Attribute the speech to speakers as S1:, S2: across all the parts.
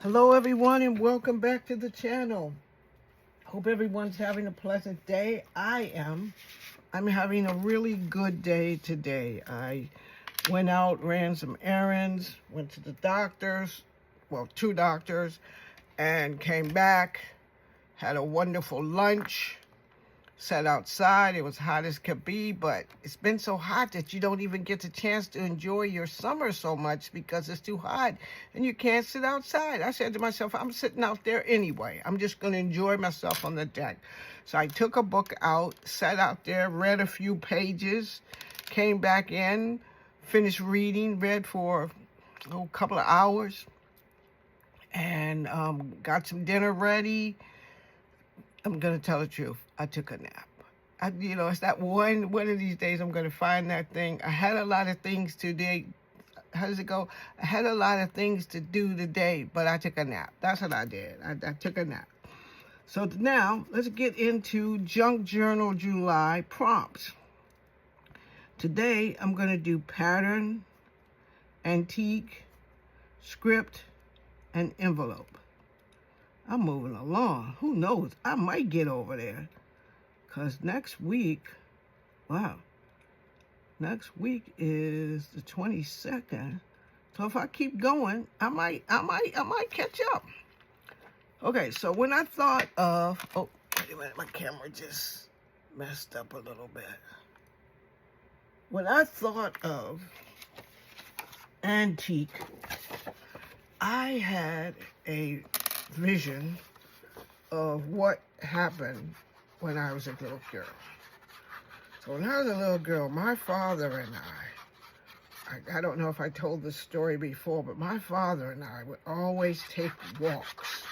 S1: Hello everyone and welcome back to the channel. Hope everyone's having a pleasant day. I'm having a really good day today. I went out, ran some errands, went to the doctors, well, 2 doctors, and came back, had a wonderful lunch, sat outside. It was hot as could be, but it's been so hot that you don't even get the chance to enjoy your summer so much because it's too hot and you can't sit outside. I said to myself, I'm sitting out there anyway. I'm just going to enjoy myself on the deck. So I took a book out, sat out there, read a few pages, came back in, finished reading, read for a couple of hours, and got some dinner ready. I'm going to tell the truth. I took a nap. It's that one of these days I'm going to find that thing. I had a lot of things today. How does it go? I had a lot of things to do today, but I took a nap. That's what I did. I took a nap. So now let's get into Junk Journal July prompts. Today I'm going to do pattern, antique, script, and envelope. I'm moving along. Who knows? I might get over there. Because next week is the 22nd. So if I keep going, I might catch up. Okay, so when I thought of, oh, wait a minute, my camera just messed up a little bit. When I thought of antique, I had a vision of what happened when I was a little girl. So when I was a little girl, my father and I don't know if I told this story before, but my father and I would always take walks.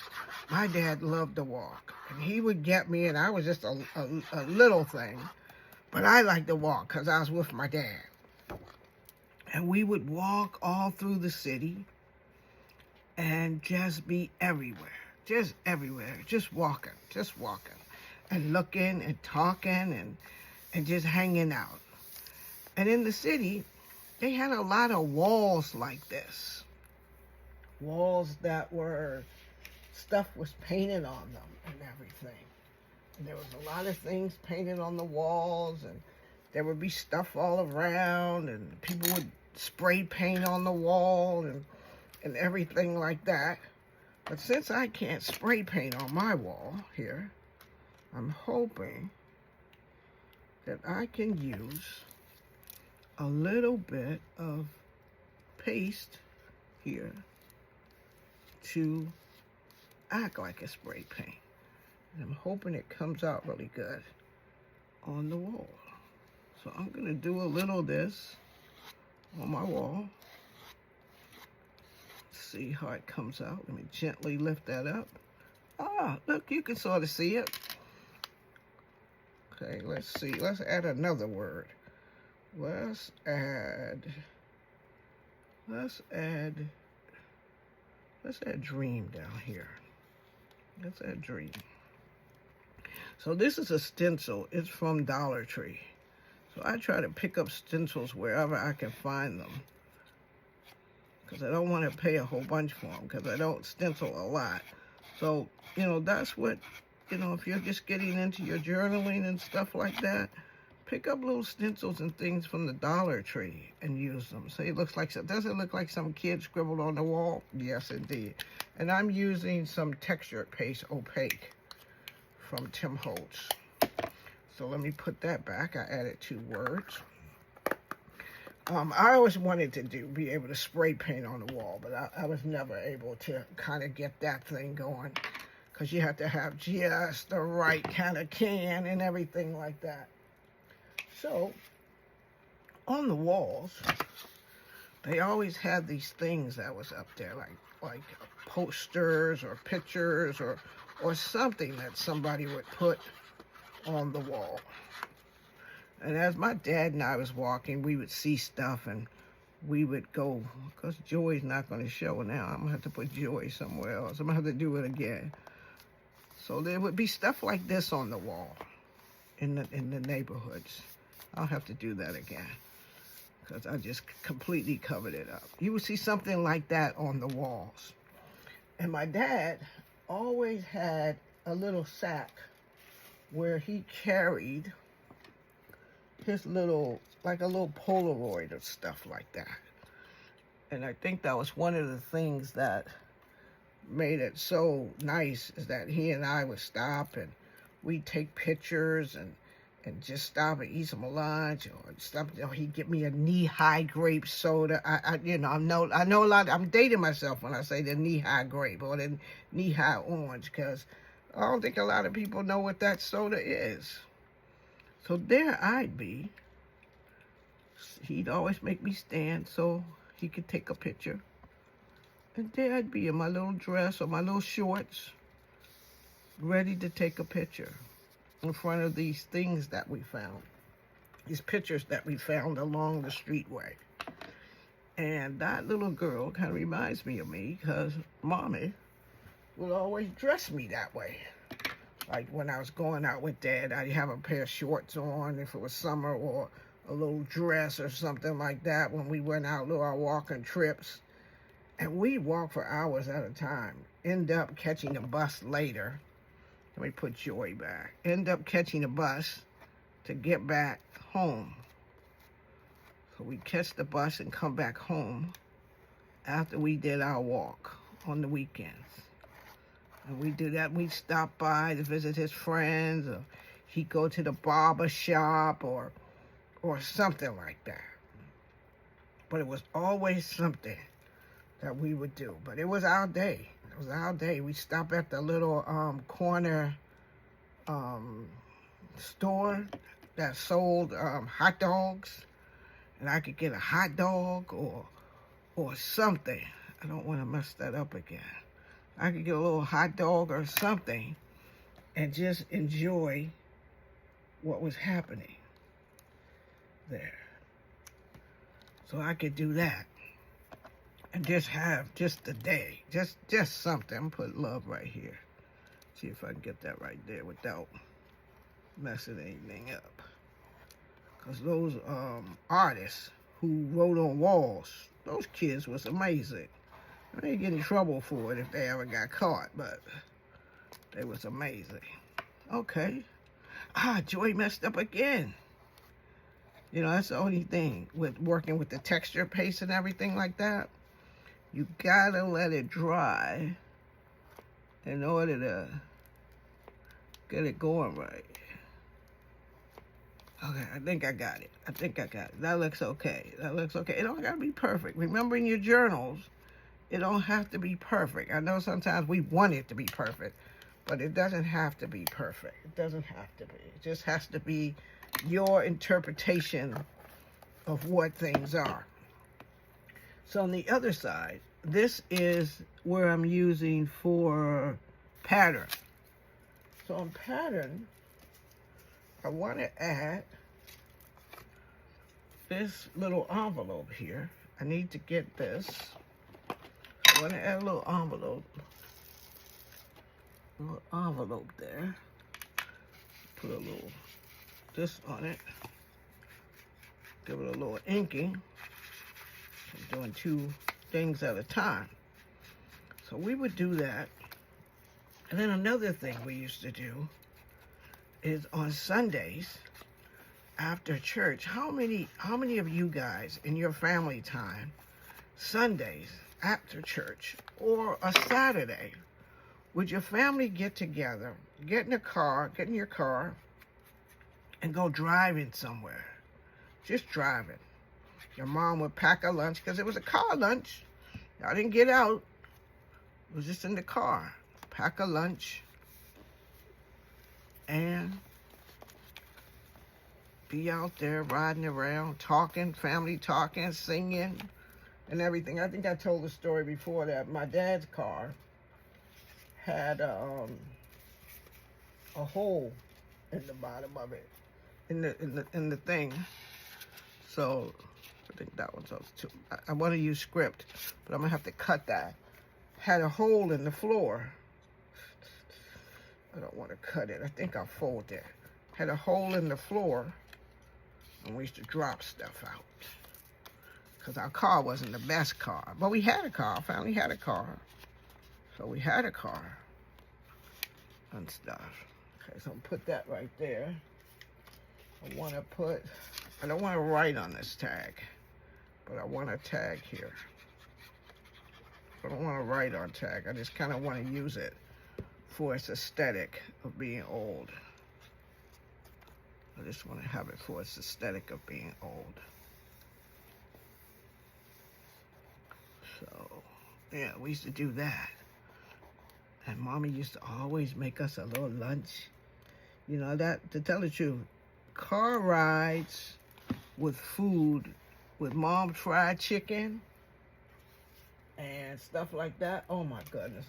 S1: My dad loved to walk, and he would get me, and I was just a little thing, but I liked to walk because I was with my dad. And we would walk all through the city and just be everywhere, just walking, and looking and talking and just hanging out. And in the city, they had a lot of walls like this. Walls that were, stuff was painted on them and everything. And there was a lot of things painted on the walls, and there would be stuff all around, and people would spray paint on the wall and everything like that. But since I can't spray paint on my wall here, I'm hoping that I can use a little bit of paste here to act like a spray paint. And I'm hoping it comes out really good on the wall. So I'm going to do a little of this on my wall. See how it comes out. Let me gently lift that up. Ah, look, you can sort of see it. Okay, let's see. Let's add another word. Let's add dream down here. Let's add dream. So this is a stencil. It's from Dollar Tree. So I try to pick up stencils wherever I can find them, because I don't want to pay a whole bunch for them, because I don't stencil a lot. So, that's what, if you're just getting into your journaling and stuff like that, pick up little stencils and things from the Dollar Tree and use them. So it looks like, does it look like some kid scribbled on the wall? Yes, indeed. And I'm using some textured paste, opaque, from Tim Holtz. So let me put that back. I added 2 words. I always wanted to be able to spray paint on the wall, but I was never able to kind of get that thing going, because you have to have just the right kind of can and everything like that. So on the walls, they always had these things that was up there, like posters or pictures or something that somebody would put on the wall. And as my dad and I was walking, we would see stuff and we would go, because Joy's not going to show now. I'm going to have to put Joy somewhere else. I'm going to have to do it again. So there would be stuff like this on the wall in the neighborhoods. I'll have to do that again, because I just completely covered it up. You would see something like that on the walls. And my dad always had a little sack where he carried his little, like a little Polaroid or stuff like that. And I think that was one of the things that made it so nice, is that he and I would stop and we'd take pictures and just stop and eat some lunch, or stop. You know, he'd get me a knee-high grape soda. I know a lot. I'm dating myself when I say the knee-high grape or the knee-high orange, because I don't think a lot of people know what that soda is. So there I'd be. He'd always make me stand so he could take a picture. And there I'd be in my little dress or my little shorts, ready to take a picture in front of these things that we found, these pictures that we found along the streetway. And that little girl kind of reminds me of me, because Mommy would always dress me that way. Like when I was going out with Dad, I'd have a pair of shorts on if it was summer, or a little dress or something like that when we went out on our walking trips. And we'd walk for hours at a time, end up catching a bus later. Let me put Joy back. End up catching a bus to get back home. So we'd catch the bus and come back home after we did our walk on the weekends. And we do that. We'd stop by to visit his friends, or he'd go to the barber shop, or something like that. But it was always something that we would do. But it was our day. It was our day. We'd stop at the little corner store that sold hot dogs, and I could get a hot dog or something. I don't want to mess that up again. I could get a little hot dog or something and just enjoy what was happening there. So I could do that and just have just a day, just something. I'm gonna put love right here. See if I can get that right there without messing anything up. Because those artists who wrote on walls, those kids was amazing. I didn't get in trouble for it if they ever got caught, but they was amazing. Okay. Joy messed up again. You know, that's the only thing with working with the texture paste and everything like that. You gotta let it dry in order to get it going right. Okay, I think I got it. That looks okay. It don't gotta be perfect. Remember, in your journals, it don't have to be perfect. I know sometimes we want it to be perfect, but it doesn't have to be perfect. It doesn't have to be. It just has to be your interpretation of what things are. So on the other side, this is where I'm using for pattern. So on pattern, I want to add this little envelope here. I need to get this. I want to add a little envelope there. Put a little this on it. Give it a little inking. I'm doing 2 things at a time. So we would do that. And then another thing we used to do is on Sundays after church. How many of you guys in your family time, Sundays after church or a Saturday, would your family get together, get in your car, and go driving somewhere? Just driving. Your mom would pack a lunch, because it was a car lunch. Y'all didn't get out. It was just in the car. Pack a lunch and be out there riding around, talking, family talking, singing, and everything. I think I told the story before that my dad's car had a hole in the bottom of it, in the thing. So I think that one's also too. I want to use script, but I'm gonna have to cut that. Had a hole in the floor. I don't want to cut it. I think I'll fold it. Had a hole in the floor, and we used to drop stuff out. Because our car wasn't the best car. But we had a car. Family had a car. So we had a car and stuff. Okay, so I'll put that right there. I don't want to write on this tag, but I want a tag here. I don't want to write on tag. I just kind of want to use it for its aesthetic of being old. I just want to have it for its aesthetic of being old. So, yeah, we used to do that. And Mommy used to always make us a little lunch. You know, that, to tell the truth, car rides with food, with Mom's fried chicken and stuff like that. Oh my goodness,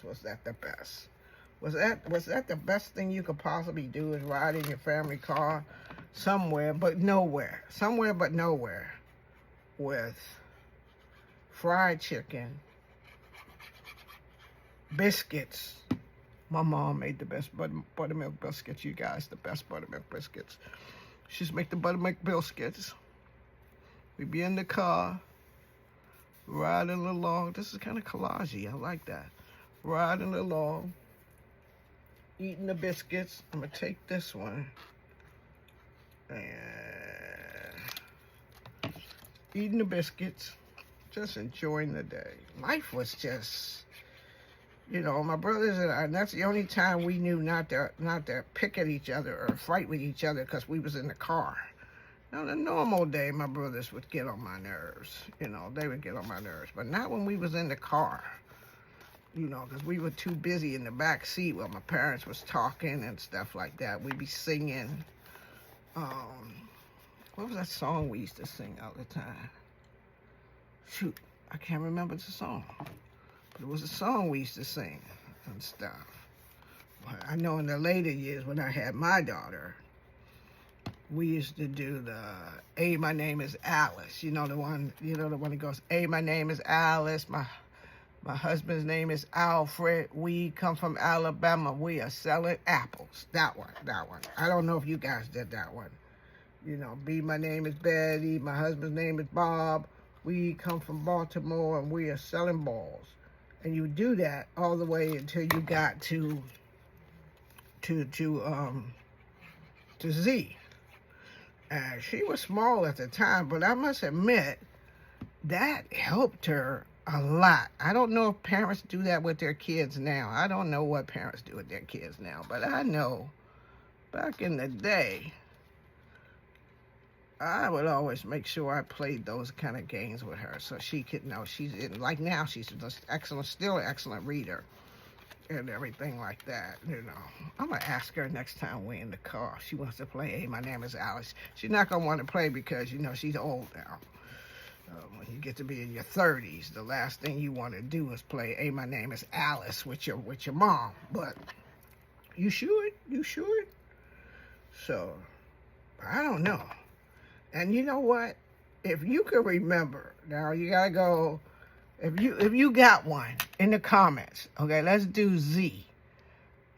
S1: was that the best? Was that the best thing you could possibly do, is ride in your family car somewhere but nowhere, with fried chicken, biscuits. My mom made the best buttermilk biscuits, you guys, the best buttermilk biscuits. She'd make the buttermilk biscuits. We'd be in the car, riding along. This is kind of collagey, I like that. Riding along, eating the biscuits. I'm gonna take this one and eating the biscuits, just enjoying the day. Life was just, you know, my brothers and I, and that's the only time we knew not to pick at each other or fight with each other, because we was in the car. On a normal day, my brothers would get on my nerves. You know, they would get on my nerves. But not when we was in the car. You know, because we were too busy in the back seat while my parents was talking and stuff like that. We'd be singing. What was that song we used to sing all the time? Shoot, I can't remember the song. But it was a song we used to sing and stuff. But I know in the later years when I had my daughter, we used to do the, hey, my name is Alice. You know the one that goes, hey, my name is Alice. My husband's name is Alfred. We come from Alabama. We are selling apples. That one. I don't know if you guys did that one. You know, my name is Betty. My husband's name is Bob. We come from Baltimore and we are selling balls. And you do that all the way until you got to Z. She was small at the time, but I must admit, that helped her a lot. I don't know if parents do that with their kids now. I don't know what parents do with their kids now, but I know back in the day, I would always make sure I played those kind of games with her so she could know. Like now, she's just excellent, still an excellent reader and everything like that, you know. I'm going to ask her next time we're in the car. She wants to play, hey, my name is Alice. She's not going to want to play because, you know, she's old now. When you get to be in your 30s, the last thing you want to do is play, hey, my name is Alice with your mom. But you should. So, I don't know. And you know what? If you can remember, now you got to go, if you got one in the comments, okay, let's do Z.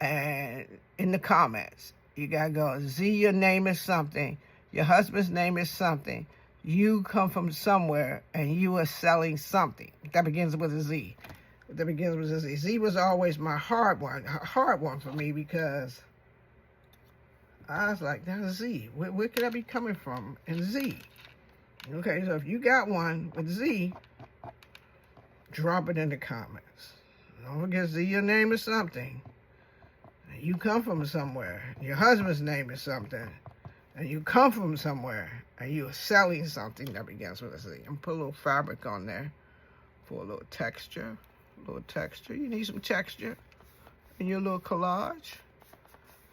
S1: And in the comments, you got to go, Z, your name is something. Your husband's name is something. You come from somewhere and you are selling something. That begins with a Z. Z was always my hard one for me, because I was like, that's Z. Where could I be coming from in Z? Okay, so if you got one with Z, drop it in the comments. Don't forget, Z, your name is something. You come from somewhere. Your husband's name is something. And you come from somewhere. And you are selling something that begins with a Z. I'm going to put a little fabric on there for a little texture. You need some texture in your little collage.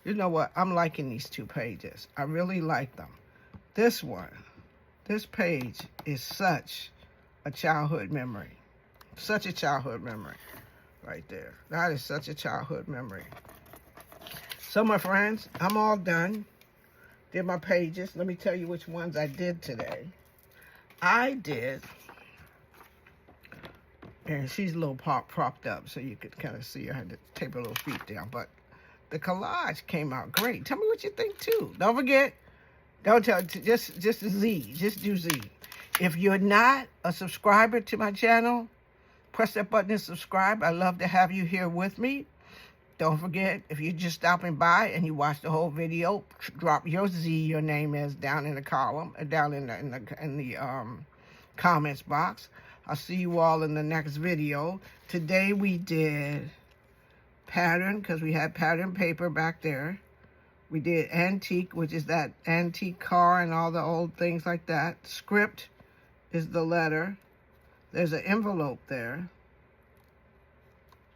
S1: You know what? I'm liking these two pages. I really like them. This page is such a childhood memory. Such a childhood memory right there. That is such a childhood memory. So, my friends, I'm all done. Did my pages. Let me tell you which ones I did today. I did, and she's a little propped up, so you could kind of see her. I had to tape her little feet down, but the collage came out great. Tell me what you think, too. Don't forget, just Z. Just do Z. If you're not a subscriber to my channel, Press that button and subscribe. I love to have you here with me. Don't forget, if you're just stopping by and you watch the whole video, drop your your name is down in the column, down in the comments box. I'll see you all in the next video. Today we did pattern, because we had pattern paper back there. We did antique, which is that antique car and all the old things like that. Script is the letter. There's an envelope there.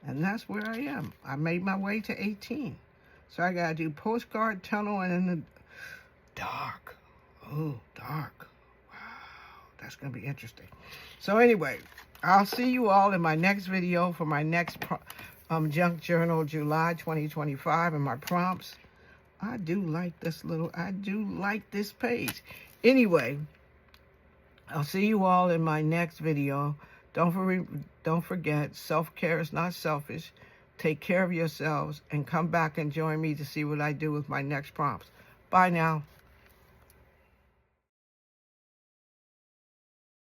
S1: And that's where I am. I made my way to 18. So I got to do postcard, tunnel, and in the dark. Oh, dark. Wow. That's going to be interesting. So anyway, I'll see you all in my next video for my next Junk Journal July 2025 and my prompts. I do like this page. Anyway, I'll see you all in my next video. Don't forget, self-care is not selfish. Take care of yourselves and come back and join me to see what I do with my next prompts. Bye now.